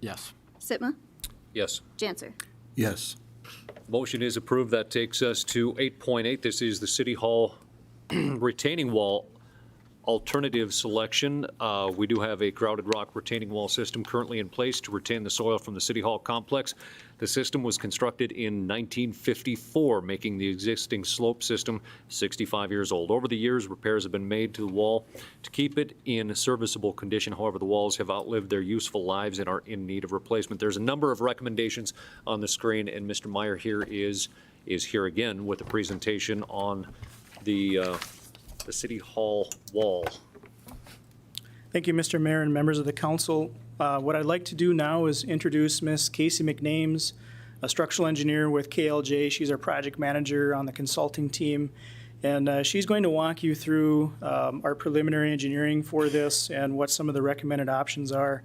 Yes. Sitma, Yes. Janser. Yes. Motion is approved. That takes us to 8.8. This is the City Hall retaining wall alternative selection. We do have a grouted rock retaining wall system currently in place to retain the soil from the City Hall complex. The system was constructed in 1954, making the existing slope system 65 years old. Over the years, repairs have been made to the wall to keep it in serviceable condition. However, the walls have outlived their useful lives and are in need of replacement. There's a number of recommendations on the screen, and Mr. Meyer here is here again with a presentation on the City Hall wall. Thank you, Mr. Mayor and members of the council. What I'd like to do now is introduce Ms. Casey McNames, a structural engineer with KLJ. She's our project manager on the consulting team. And she's going to walk you through our preliminary engineering for this and what some of the recommended options are.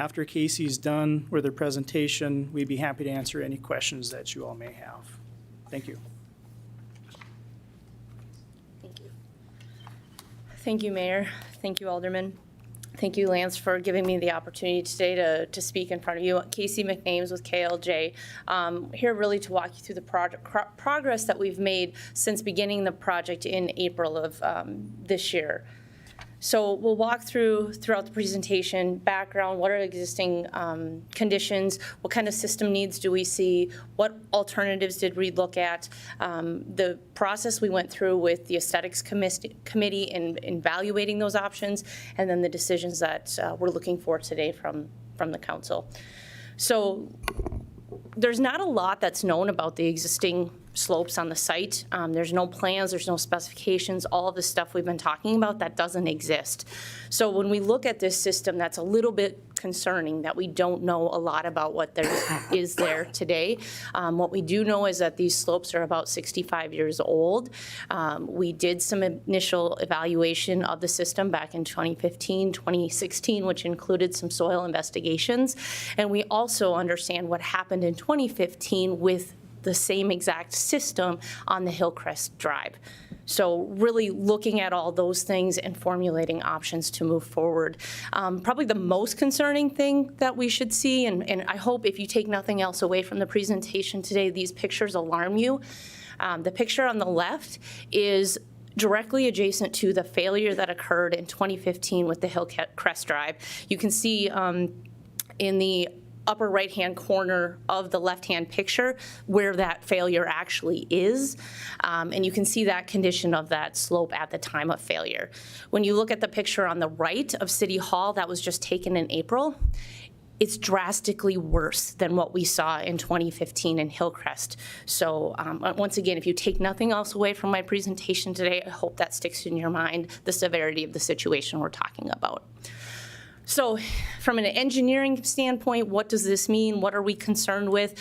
After Casey's done with her presentation, we'd be happy to answer any questions that you all may have. Thank you. Thank you, Mayor. Thank you, Alderman. Thank you, Lance, for giving me the opportunity today to speak in front of you. Casey McNames with KLJ. Here really to walk you through the progress that we've made since beginning the project in April of this year. So we'll walk throughout the presentation, background, what are existing conditions, what kind of system needs do we see, what alternatives did we look at, the process we went through with the aesthetics committee in evaluating those options, and then the decisions that we're looking for today from the council. So there's not a lot that's known about the existing slopes on the site. There's no plans, there's no specifications, all of the stuff we've been talking about, that doesn't exist. So when we look at this system, that's a little bit concerning that we don't know a lot about what there is there today. What we do know is that these slopes are about 65 years old. We did some initial evaluation of the system back in 2015, 2016, which included some soil investigations. And we also understand what happened in 2015 with the same exact system on the Hillcrest Drive. So really looking at all those things and formulating options to move forward. Probably the most concerning thing that we should see, and I hope if you take nothing else away from the presentation today, these pictures alarm you. The picture on the left is directly adjacent to the failure that occurred in 2015 with the Hillcrest Drive. You can see in the upper right-hand corner of the left-hand picture where that failure actually is. And you can see that condition of that slope at the time of failure. When you look at the picture on the right of City Hall that was just taken in April, it's drastically worse than what we saw in 2015 in Hillcrest. So once again, if you take nothing else away from my presentation today, I hope that sticks in your mind, the severity of the situation we're talking about. So from an engineering standpoint, what does this mean? What are we concerned with?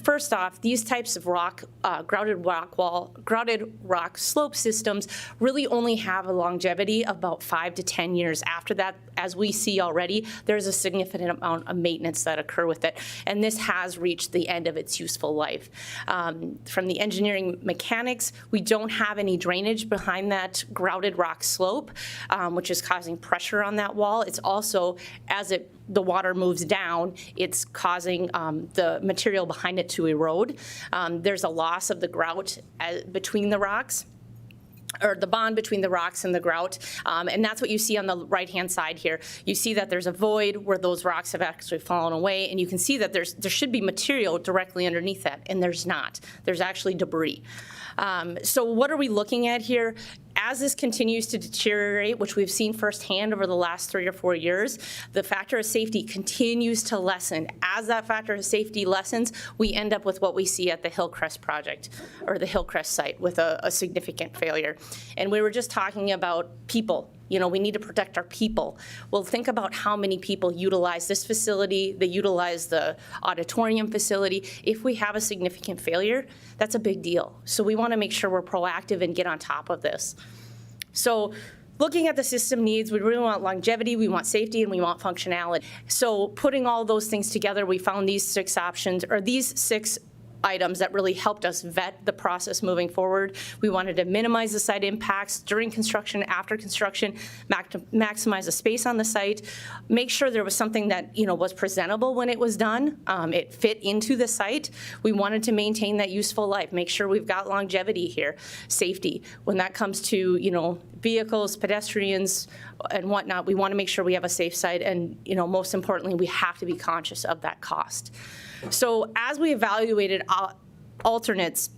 First off, these types of grouted rock slope systems really only have a longevity of about 5 to 10 years. After that, as we see already, there's a significant amount of maintenance that occur with it. And this has reached the end of its useful life. From the engineering mechanics, we don't have any drainage behind that grouted rock slope, which is causing pressure on that wall. It's also, as the water moves down, it's causing the material behind it to erode. There's a loss of the grout between the rocks, or the bond between the rocks and the grout, and that's what you see on the right-hand side here. You see that there's a void where those rocks have actually fallen away, and you can see that there should be material directly underneath that, and there's not. There's actually debris. So what are we looking at here? As this continues to deteriorate, which we've seen firsthand over the last 3 or 4 years, the factor of safety continues to lessen. As that factor of safety lessens, we end up with what we see at the Hillcrest project, or the Hillcrest site, with a significant failure. And we were just talking about people. You know, we need to protect our people. Well, think about how many people utilize this facility, they utilize the auditorium facility. If we have a significant failure, that's a big deal. So we want to make sure we're proactive and get on top of this. So looking at the system needs, we really want longevity, we want safety, and we want functionality. So putting all those things together, we found these 6 options, or these 6 items that really helped us vet the process moving forward. We wanted to minimize the site impacts during construction, after construction, maximize the space on the site, make sure there was something that was presentable when it was done. It fit into the site. We wanted to maintain that useful life, make sure we've got longevity here, safety. When that comes to vehicles, pedestrians, and whatnot, we want to make sure we have a safe site, and most importantly, we have to be conscious of that cost. So as we evaluated alternates,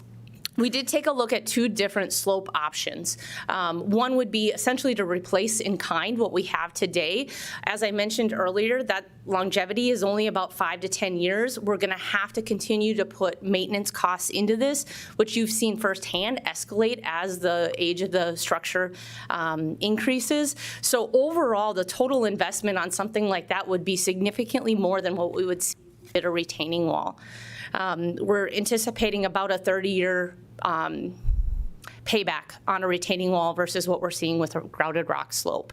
we did take a look at two different slope options. One would be essentially to replace in kind what we have today. As I mentioned earlier, that longevity is only about 5 to 10 years. We're going to have to continue to put maintenance costs into this, which you've seen firsthand escalate as the age of the structure increases. So overall, the total investment on something like that would be significantly more than what we would see at a retaining wall. We're anticipating about a 30-year payback on a retaining wall versus what we're seeing with a grouted rock slope.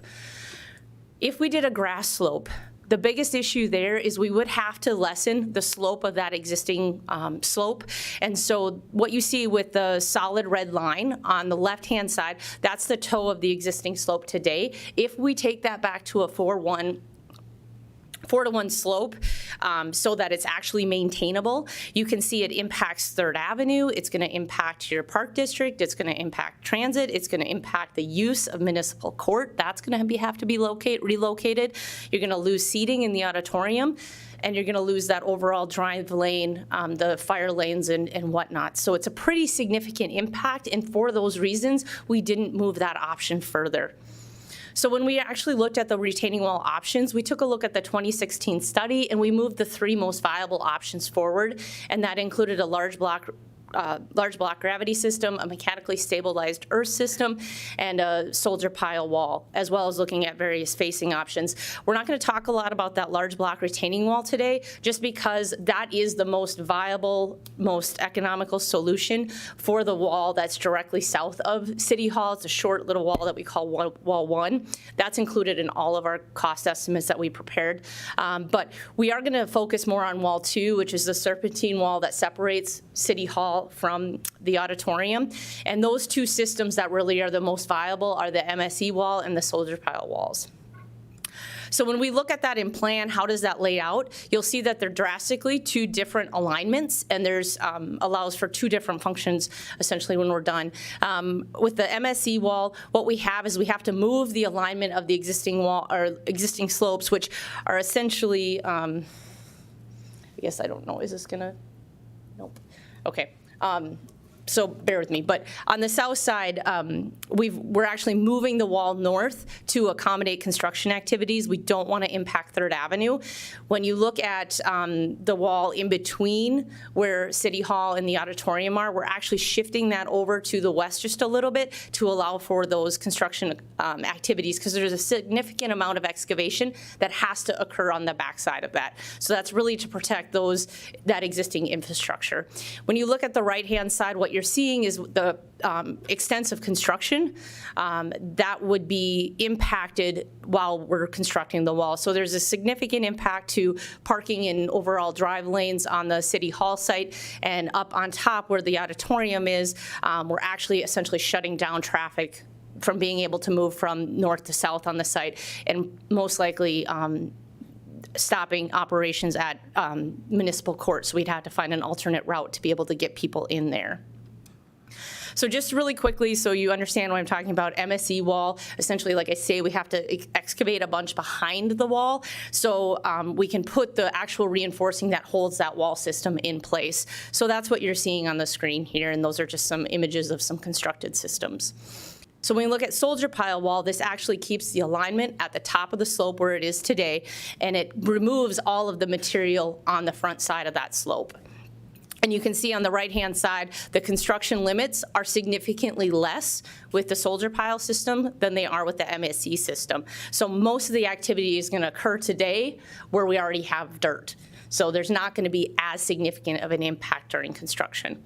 If we did a grass slope, the biggest issue there is we would have to lessen the slope of that existing slope. And so what you see with the solid red line on the left-hand side, that's the toe of the existing slope today. If we take that back to a 4-to-1 slope so that it's actually maintainable. You can see it impacts 3rd Avenue. It's going to impact your park district. It's going to impact transit. It's going to impact the use of municipal court. That's going to have to be relocated. You're going to lose seating in the auditorium, and you're going to lose that overall drive lane, the fire lanes and whatnot. So it's a pretty significant impact, and for those reasons, we didn't move that option further. So when we actually looked at the retaining wall options, we took a look at the 2016 study, and we moved the 3 most viable options forward, and that included a large block gravity system, a mechanically stabilized earth system, and a soldier pile wall, as well as looking at various facing options. We're not going to talk a lot about that large block retaining wall today, just because that is the most viable, most economical solution for the wall that's directly south of City Hall. It's a short little wall that we call Wall 1. That's included in all of our cost estimates that we prepared. But we are going to focus more on Wall 2, which is the serpentine wall that separates City Hall from the auditorium. And those 2 systems that really are the most viable are the MSE wall and the soldier pile walls. So when we look at that in plan, how does that lay out? You'll see that they're drastically 2 different alignments, and there's allows for 2 different functions essentially when we're done. With the MSE wall, what we have is we have to move the alignment of the existing wall or existing slopes, which are essentially, I guess I don't know, is this gonna, nope. Okay. So bear with me, but on the south side, we're actually moving the wall north to accommodate construction activities. We don't want to impact 3rd Avenue. When you look at the wall in between where City Hall and the auditorium are, we're actually shifting that over to the west just a little bit to allow for those construction activities, because there's a significant amount of excavation that has to occur on the backside of that. So that's really to protect that existing infrastructure. When you look at the right-hand side, what you're seeing is the extensive construction that would be impacted while we're constructing the wall. So there's a significant impact to parking and overall drive lanes on the City Hall site, and up on top where the auditorium is, we're actually essentially shutting down traffic from being able to move from north to south on the site, and most likely stopping operations at municipal court. So we'd have to find an alternate route to be able to get people in there. So just really quickly, so you understand what I'm talking about, MSE wall, essentially, like I say, we have to excavate a bunch behind the wall so we can put the actual reinforcing that holds that wall system in place. So that's what you're seeing on the screen here, and those are just some images of some constructed systems. So when we look at soldier pile wall, this actually keeps the alignment at the top of the slope where it is today, and it removes all of the material on the front side of that slope. And you can see on the right-hand side, the construction limits are significantly less with the soldier pile system than they are with the MSE system. So most of the activity is going to occur today where we already have dirt. So there's not going to be as significant of an impact during construction.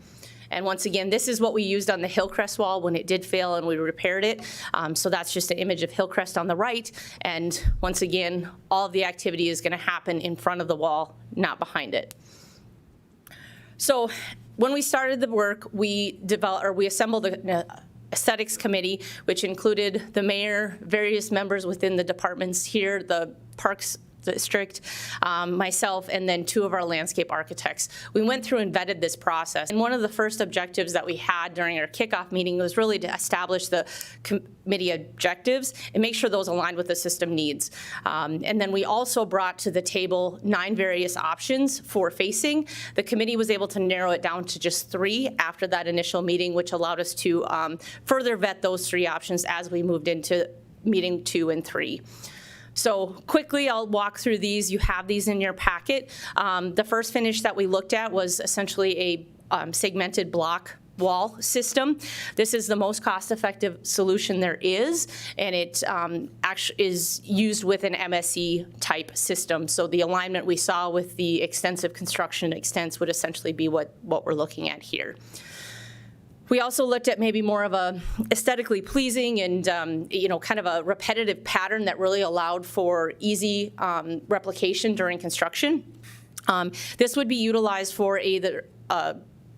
And once again, this is what we used on the Hillcrest wall when it did fail and we repaired it. So that's just an image of Hillcrest on the right. And once again, all of the activity is going to happen in front of the wall, not behind it. So when we started the work, we assembled an aesthetics committee, which included the mayor, various members within the departments here, the Parks District, myself, and then 2 of our landscape architects. We went through and vetted this process. And one of the first objectives that we had during our kickoff meeting was really to establish the committee objectives and make sure those aligned with the system needs. And then we also brought to the table 9 various options for facing. The committee was able to narrow it down to just 3 after that initial meeting, which allowed us to further vet those 3 options as we moved into meeting 2 and 3. So quickly, I'll walk through these. You have these in your packet. The first finish that we looked at was essentially a segmented block wall system. This is the most cost-effective solution there is, and it actually is used with an MSE type system. So the alignment we saw with the extensive construction extents would essentially be what we're looking at here. We also looked at maybe more of a aesthetically pleasing and, kind of a repetitive pattern that really allowed for easy replication during construction. This would be utilized for either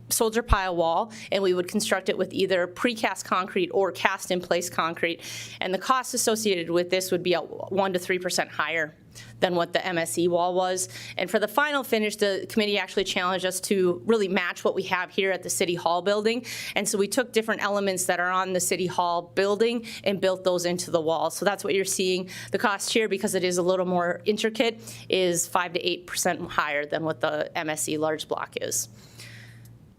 soldier pile wall, and we would construct it with either precast concrete or cast in place concrete. And the cost associated with this would be 1 to 3% higher than what the MSE wall was. And for the final finish, the committee actually challenged us to really match what we have here at the City Hall building. And so we took different elements that are on the City Hall building and built those into the wall. So that's what you're seeing. The cost here, because it is a little more intricate, is 5 to 8% higher than what the MSE large block is.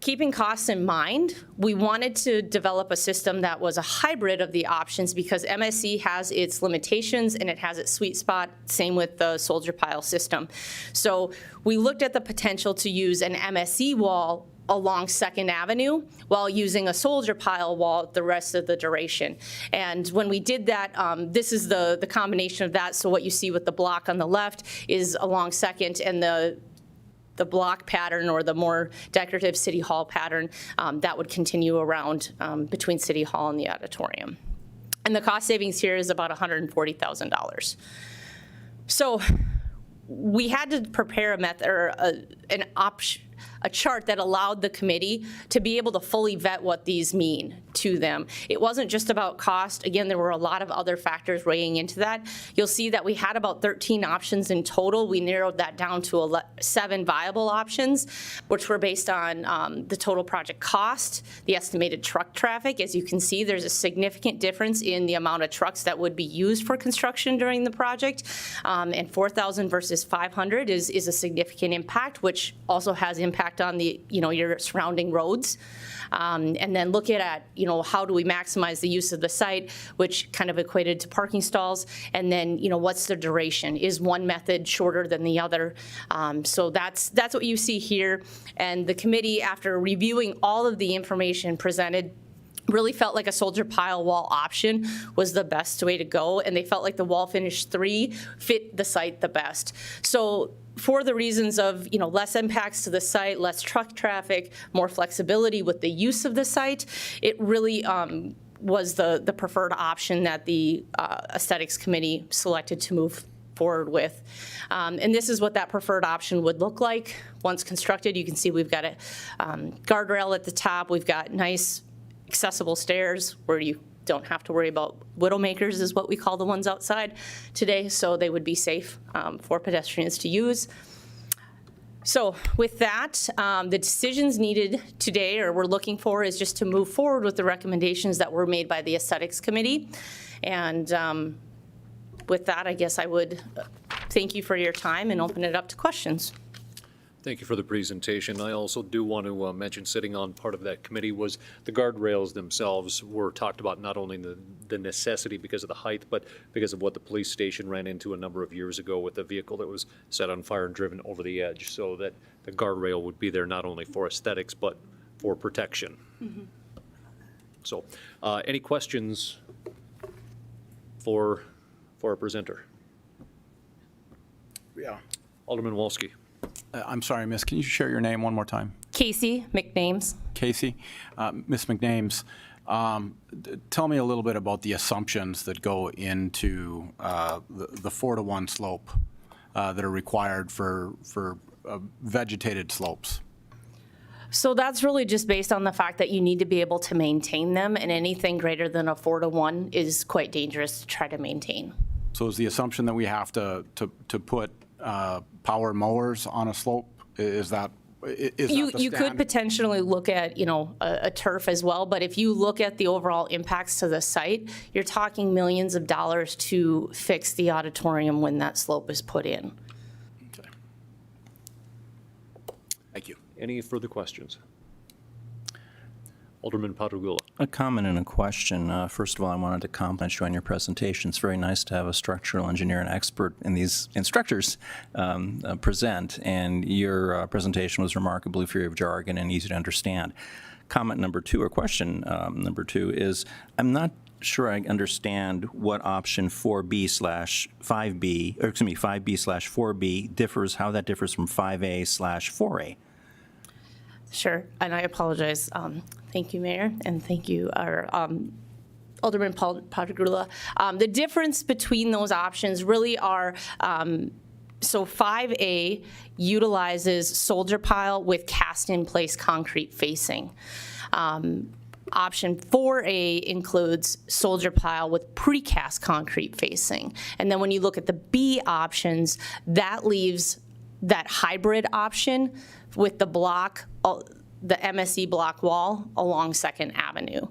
Keeping costs in mind, we wanted to develop a system that was a hybrid of the options because MSE has its limitations and it has its sweet spot, same with the soldier pile system. So we looked at the potential to use an MSE wall along 2nd Avenue while using a soldier pile wall the rest of the duration. And when we did that, this is the combination of that. So what you see with the block on the left is along 2nd, and the block pattern or the more decorative City Hall pattern that would continue around between City Hall and the auditorium. And the cost savings here is about $140,000. So we had to prepare a method or a chart that allowed the committee to be able to fully vet what these mean to them. It wasn't just about cost. Again, there were a lot of other factors weighing into that. You'll see that we had about 13 options in total. We narrowed that down to 7 viable options, which were based on the total project cost, the estimated truck traffic. As you can see, there's a significant difference in the amount of trucks that would be used for construction during the project. And 4,000 versus 500 is a significant impact, which also has impact on the, your surrounding roads. And then look at, how do we maximize the use of the site, which kind of equated to parking stalls. And then, what's the duration? Is one method shorter than the other? So that's what you see here. And the committee, after reviewing all of the information presented, really felt like a soldier pile wall option was the best way to go. And they felt like the wall finish 3 fit the site the best. So for the reasons of, less impacts to the site, less truck traffic, more flexibility with the use of the site, it really was the preferred option that the aesthetics committee selected to move forward with. And this is what that preferred option would look like once constructed. You can see we've got a guardrail at the top. We've got nice accessible stairs where you don't have to worry about widowmakers, is what we call the ones outside today, so they would be safe for pedestrians to use. So with that, the decisions needed today, or we're looking for, is just to move forward with the recommendations that were made by the Aesthetics Committee. And with that, I guess I would thank you for your time and open it up to questions. Thank you for the presentation. I also do want to mention, sitting on part of that committee, was the guardrails themselves were talked about, not only the necessity because of the height, but because of what the police station ran into a number of years ago with a vehicle that was set on fire and driven over the edge, so that the guardrail would be there not only for aesthetics, but for protection. Mm-hmm. So any questions for our presenter? Yeah. Alderman Wolski. I'm sorry, Miss, can you share your name one more time? Casey McNames. Casey. Miss McNames, tell me a little bit about the assumptions that go into the 4-to-1 slope that are required for vegetated slopes. So that's really just based on the fact that you need to be able to maintain them, and anything greater than a 4-to-1 is quite dangerous to try to maintain. So is the assumption that we have to put power mowers on a slope? Is that the You could stand? potentially look at, a turf as well, but if you look at the overall impacts to the site, you're talking millions of dollars to fix the auditorium when that slope is put in. Okay. Thank you. Any further questions? Alderman Patrugula. A comment and a question. First of all, I wanted to compliment you on your presentation. It's very nice to have a structural engineer and expert in these instructors present, and your presentation was remarkably free of jargon and easy to understand. Comment number two, or question number two, is I'm not sure I understand what option 4B/5B, or excuse me, 5B/4B differs, how that differs from 5A/4A. Sure, and I apologize. Thank you, Mayor, and thank you, our Alderman Patrugula. The difference between those options really are, so 5A utilizes soldier pile with cast-in-place concrete facing. Option 4A includes soldier pile with precast concrete facing. And then when you look at the B options, that leaves that hybrid option with the block, the MSE block wall along 2nd Avenue.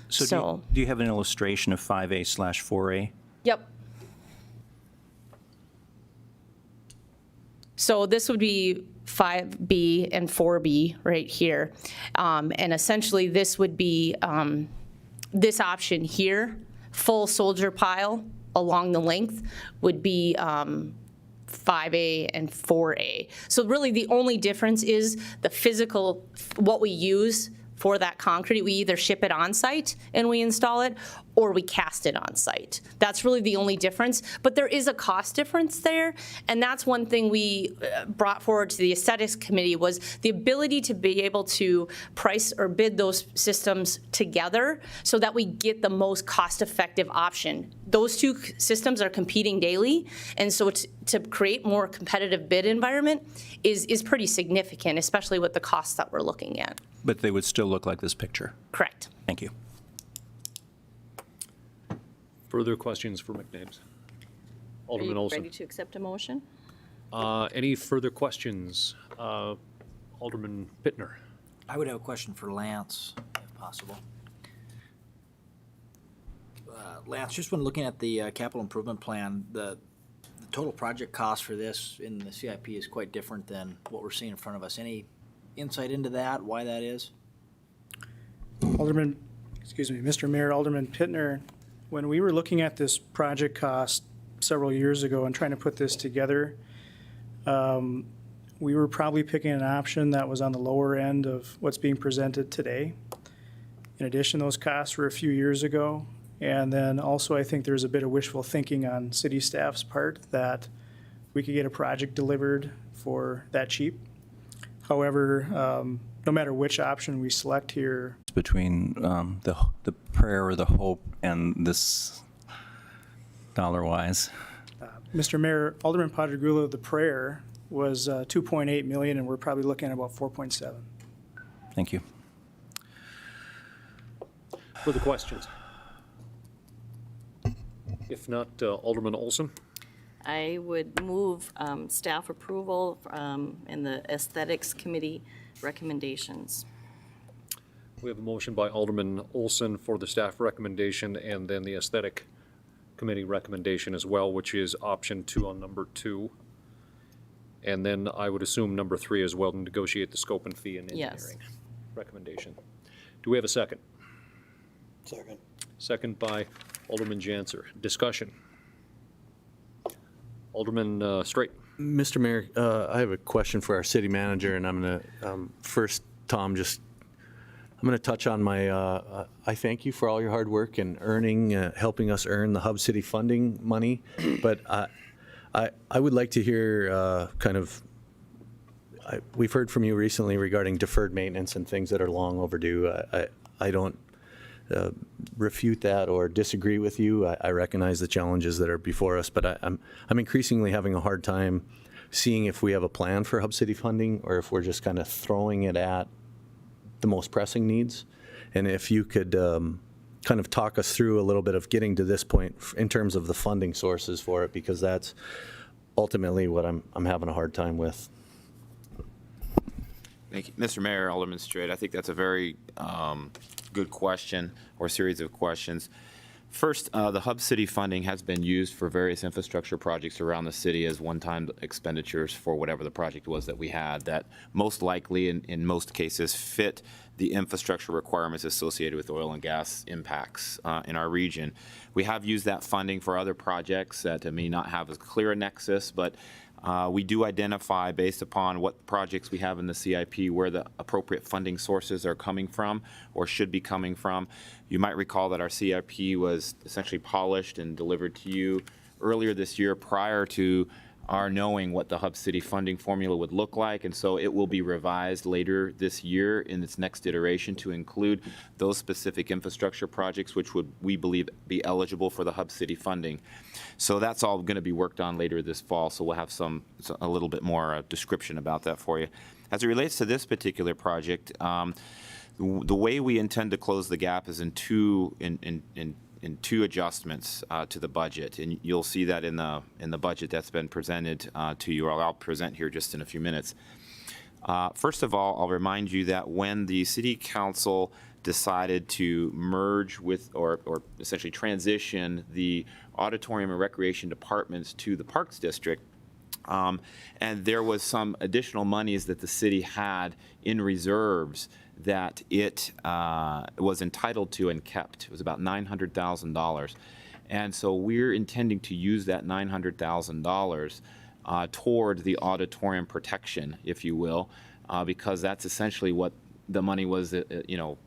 So do you have an illustration of 5A/4A? Yep. So this would be 5B and 4B right here. And essentially this would be this option here, full soldier pile along the length would be 5A and 4A. So really the only difference is the physical, what we use for that concrete. We either ship it on site and we install it, or we cast it on site. That's really the only difference. But there is a cost difference there, and that's one thing we brought forward to the aesthetics committee was the ability to be able to price or bid those systems together so that we get the most cost-effective option. Those two systems are competing daily, and so to create more competitive bid environment is pretty significant, especially with the costs that we're looking at. But they would still look like this picture. Correct. Thank you. Further questions for McNames? Alderman Olson. Ready to accept a motion? Any further questions? Alderman Pittner. I would have a question for Lance, if possible. Lance, just when looking at the capital improvement plan, the total project cost for this in the CIP is quite different than what we're seeing in front of us. Any insight into that, why that is? Mr. Mayor, Alderman Pittner, when we were looking at this project cost several years ago and trying to put this together, we were probably picking an option that was on the lower end of what's being presented today. In addition, those costs were a few years ago. And then also, I think there's a bit of wishful thinking on city staff's part that we could get a project delivered for that cheap. However, no matter which option we select here, Between the prayer or the hope and this dollar-wise. Mr. Mayor, Alderman Patrugula, the prayer was 2.8 million, and we're probably looking at about 4.7. Thank you. Further questions? If not, Alderman Olson. I would move staff approval and the Aesthetics Committee recommendations. We have a motion by Alderman Olson for the staff recommendation and then the Aesthetic Committee recommendation as well, which is option 2 on number 2. And then I would assume number 3 as well, to negotiate the scope and fee and Yes. engineering recommendation. Do we have a second? Second. Second by Alderman Janser. Discussion. Alderman Straight. Mr. Mayor, I have a question for our city manager, and I'm going to, first, Tom, I'm going to touch on my, I thank you for all your hard work in helping us earn the Hub City funding money, but I would like to hear we've heard from you recently regarding deferred maintenance and things that are long overdue. I don't refute that or disagree with you. I recognize the challenges that are before us, but I'm increasingly having a hard time seeing if we have a plan for Hub City funding or if we're just kind of throwing it at the most pressing needs. And if you could kind of talk us through a little bit of getting to this point in terms of the funding sources for it, because that's ultimately what I'm having a hard time with. Thank you. Mr. Mayor, Alderman Straight, I think that's a very good question or series of questions. First, the Hub City funding has been used for various infrastructure projects around the city as one-time expenditures for whatever the project was that we had that most likely, in most cases, fit the infrastructure requirements associated with oil and gas impacts in our region. We have used that funding for other projects that may not have as clear a nexus, but we do identify, based upon what projects we have in the CIP, where the appropriate funding sources are coming from or should be coming from. You might recall that our CIP was essentially polished and delivered to you earlier this year prior to our knowing what the Hub City funding formula would look like, and so it will be revised later this year in its next iteration to include those specific infrastructure projects which would, we believe, be eligible for the Hub City funding. So that's all going to be worked on later this fall, so we'll have a little bit more description about that for you. As it relates to this particular project, the way we intend to close the gap is in two adjustments to the budget, and you'll see that in the budget that's been presented to you, or I'll present here just in a few minutes. First of all, I'll remind you that when the City Council decided to merge with, or essentially transition the Auditorium and Recreation departments to the Parks District, and there was some additional monies that the city had in reserves that it was entitled to and kept. It was about $900,000. And so we're intending to use that $900,000 toward the auditorium protection, if you will, because that's essentially what the money was,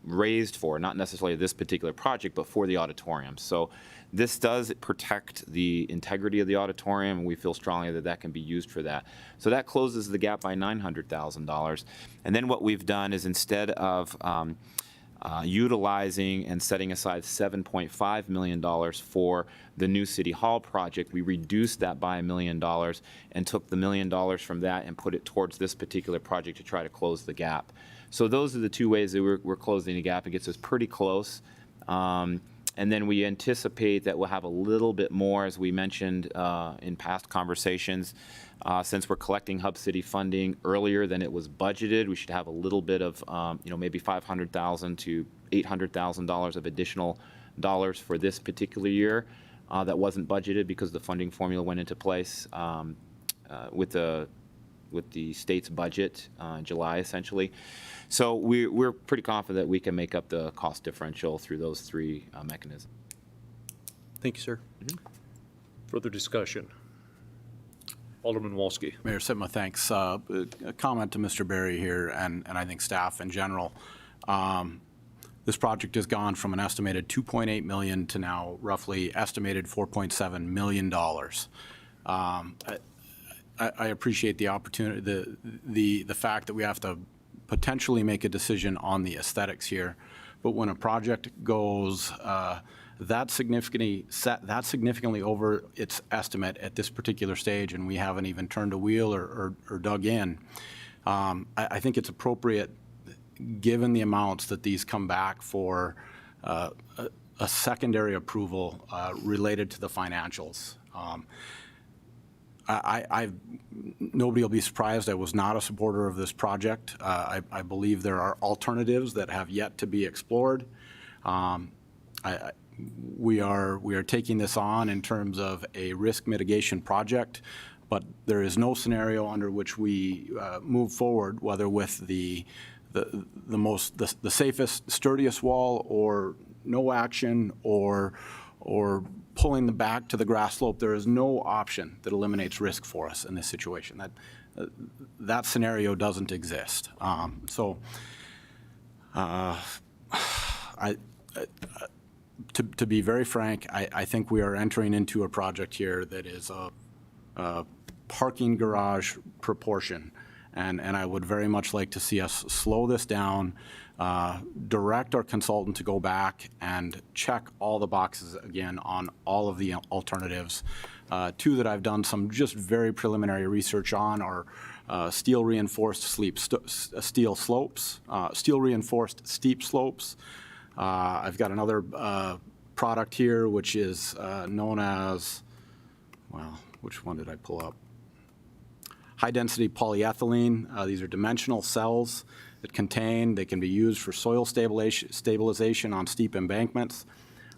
raised for, not necessarily this particular project, but for the auditorium. So this does protect the integrity of the auditorium, and we feel strongly that that can be used for that. So that closes the gap by $900,000. And then what we've done is, instead of utilizing and setting aside $7.5 million for the new City Hall project, we reduced that by $1 million and took the $1 million from that and put it towards this particular project to try to close the gap. So those are the two ways that we're closing the gap. It gets us pretty close. And then we anticipate that we'll have a little bit more, as we mentioned in past conversations. Since we're collecting Hub City funding earlier than it was budgeted, we should have a little bit of, maybe $500,000 to $800,000 of additional dollars for this particular year that wasn't budgeted because the funding formula went into place with the state's budget in July, essentially. So we're pretty confident that we can make up the cost differential through those three mechanisms. Thank you, sir. Further discussion? Alderman Wolski. Mayor Sitma, thanks. A comment to Mr. Berry here, and I think staff in general. This project has gone from an estimated $2.8 million to now roughly estimated $4.7 million. I appreciate the opportunity, the fact that we have to potentially make a decision on the aesthetics here, but when a project goes that significantly over its estimate at this particular stage, and we haven't even turned a wheel or dug in, I think it's appropriate, given the amounts that these come back for, a secondary approval related to the financials. Nobody will be surprised I was not a supporter of this project. I believe there are alternatives that have yet to be explored. We are taking this on in terms of a risk mitigation project, but there is no scenario under which we move forward, whether with the safest, sturdiest wall, or no action, or pulling the back to the grass slope. There is no option that eliminates risk for us in this situation. That scenario doesn't exist. To be very frank, I think we are entering into a project here that is a parking garage proportion, and I would very much like to see us slow this down, direct our consultant to go back and check all the boxes again on all of the alternatives. Two that I've done some just very preliminary research on are steel reinforced steel slopes, steel reinforced steep slopes. I've got another product here which is known as, well, which one did I pull up? High-density polyethylene. These are dimensional cells that they can be used for soil stabilization on steep embankments.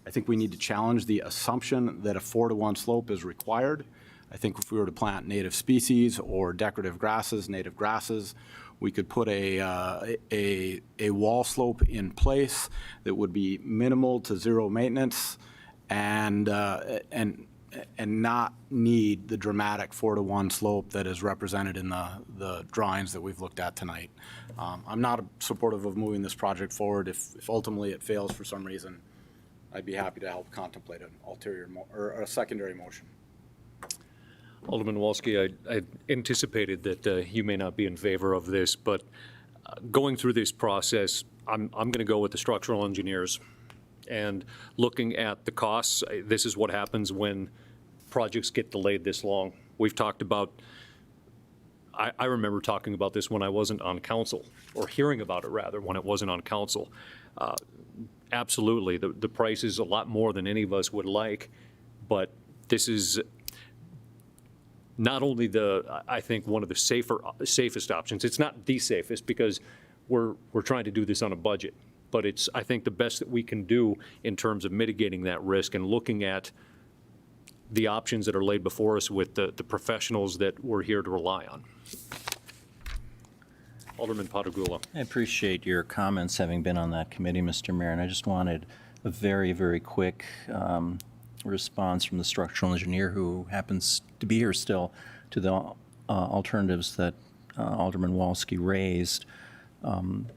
I think we need to challenge the assumption that a 4-to-1 slope is required. I think if we were to plant native species or decorative grasses, native grasses, we could put a wall slope in place that would be minimal to zero maintenance and not need the dramatic 4-to-1 slope that is represented in the drawings that we've looked at tonight. I'm not supportive of moving this project forward. If ultimately it fails for some reason, I'd be happy to help contemplate an or a secondary motion. Alderman Walski, I anticipated that you may not be in favor of this, but going through this process, I'm going to go with the structural engineers. And looking at the costs, this is what happens when projects get delayed this long. We've talked about, I remember talking about this when I wasn't on council, or hearing about it rather, when it wasn't on council. Absolutely, the price is a lot more than any of us would like, but this is not only I think one of the safest options. It's not the safest because we're trying to do this on a budget, but it's, I think, the best that we can do in terms of mitigating that risk and looking at the options that are laid before us with the professionals that we're here to rely on. Alderman Patagula. I appreciate your comments, having been on that committee, Mr. Mayor, and I just wanted a very, very quick response from the structural engineer who happens to be here still to the alternatives that Alderman Walski raised. I'm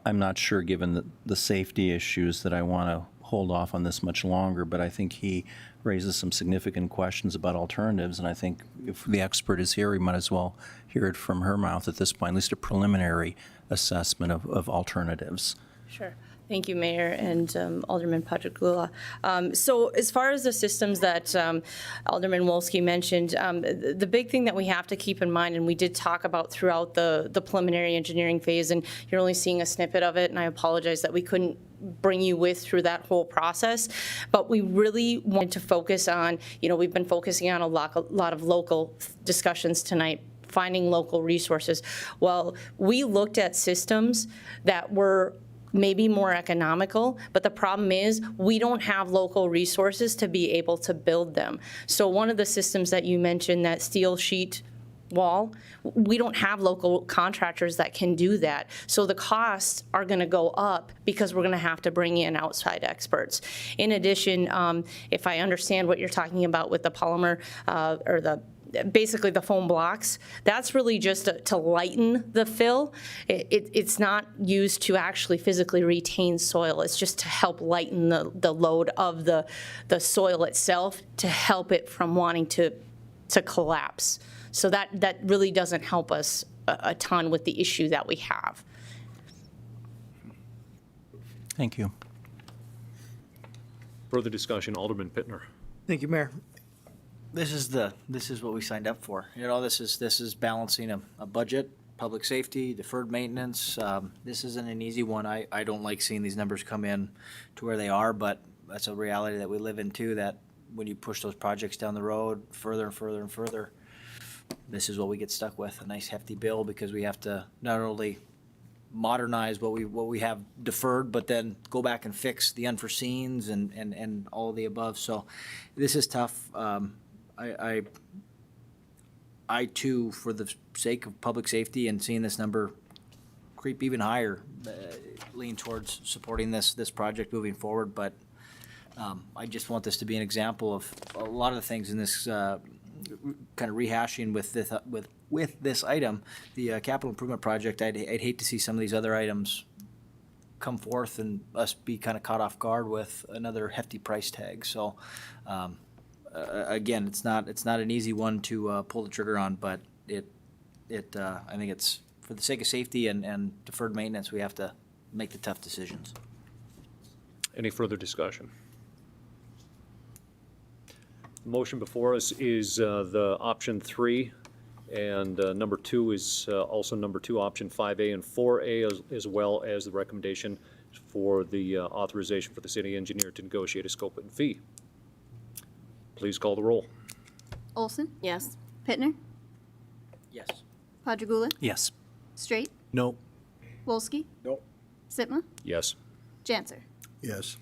not sure, given the safety issues, that I want to hold off on this much longer, but I think he raises some significant questions about alternatives, and I think if the expert is here, we might as well hear it from her mouth at this point, at least a preliminary assessment of alternatives. Sure. Thank you, Mayor and Alderman Patagula. So as far as the systems that Alderman Wolski mentioned, the big thing that we have to keep in mind, and we did talk about throughout the preliminary engineering phase, and you're only seeing a snippet of it, and I apologize that we couldn't bring you through that whole process, but we really wanted to focus on, we've been focusing on a lot of local discussions tonight, finding local resources. Well, we looked at systems that were maybe more economical, but the problem is we don't have local resources to be able to build them. So one of the systems that you mentioned, that steel sheet wall, we don't have local contractors that can do that. So the costs are going to go up because we're going to have to bring in outside experts. In addition, if I understand what you're talking about with the polymer or basically the foam blocks, that's really just to lighten the fill. It's not used to actually physically retain soil. It's just to help lighten the load of the soil itself, to help it from wanting to collapse. So that really doesn't help us a ton with the issue that we have. Thank you. Further discussion, Alderman Pittner. Thank you, Mayor. This is what we signed up for. This is balancing a budget, public safety, deferred maintenance. This isn't an easy one. I don't like seeing these numbers come in to where they are, but that's a reality that we live in too, that when you push those projects down the road further and further and further, this is what we get stuck with, a nice hefty bill, because we have to not only modernize what we have deferred, but then go back and fix the unforeseens and all of the above. So this is tough. I too, for the sake of public safety and seeing this number creep even higher, lean towards supporting this project moving forward. But I just want this to be an example of a lot of the things in this kind of rehashing with this item, the capital improvement project. I'd hate to see some of these other items come forth and us be kind of caught off guard with another hefty price tag. So. Again, it's not an easy one to pull the trigger on, but I think it's for the sake of safety and deferred maintenance, we have to make the tough decisions. Any further discussion? The motion before us is the option 3, And number 2 is also number 2, option 5A and 4A, as well as the recommendation for the authorization for the city engineer to negotiate a scope and fee. Please call the roll. Olson, Yes. Pittner, Yes. Padragula, Yes. Straight, No. Wolski, Nope. Sitma, Yes. Janser. Yes.